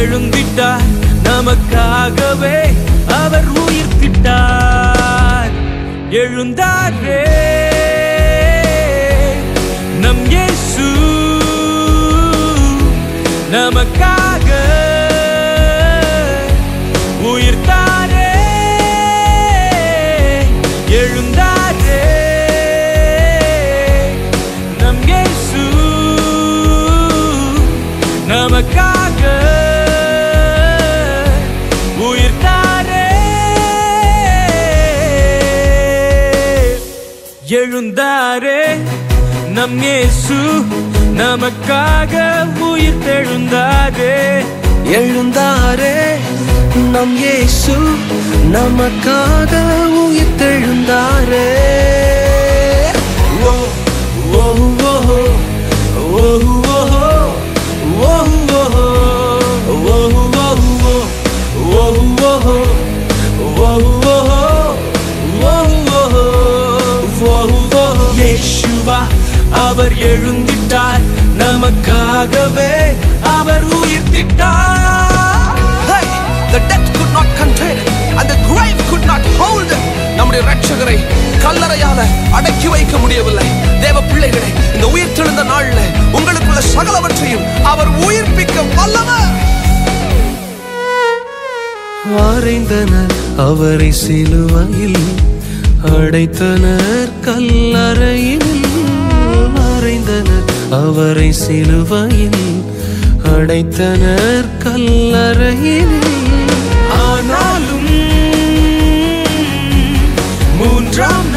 எழுந்திட்டார், நமக்காகவே அவர் உயிர்த்திட்டார். எழுந்தாரே நம் இயேசு, நமக்காக உயிர்த்தாரே. எழுந்தாரே நம் இயேசு, நமக்காக உயிர்த்தாரே. எழுந்தாரே நம் இயேசு, நமக்காக உயிர்த்தெழுந்தாரே. எழுந்தாரே நம் இயேசு, நமக்காக உயிர்த்தெழுந்தாரே. ஓ ஓ ஓ ஓ இயேசுவா அவர் எழுந்திட்டார், நமக்காகவே அவர் உயிர்த்திட்டார். The death could not contain it and the grave could not hold it. நம்முடைய இரட்சகரை கல்லறையால அடக்கி வைக்க முடியவில்லை. தேவ பிள்ளைகளே, இந்த உயிர்த்தெழுந்த நாள்ல உங்களுக்குள்ள சகலவற்றையும் அவர் உயிர்ப்பிக்க வல்லவர். அறைந்தனர் அவரை சிலுவையில், அடைத்தனர் கல்லறையில். அறைந்தனர் அவரை சிலுவையில், அடைத்தனர் கல்லறையில். ஆனாலும் மூன்றாம்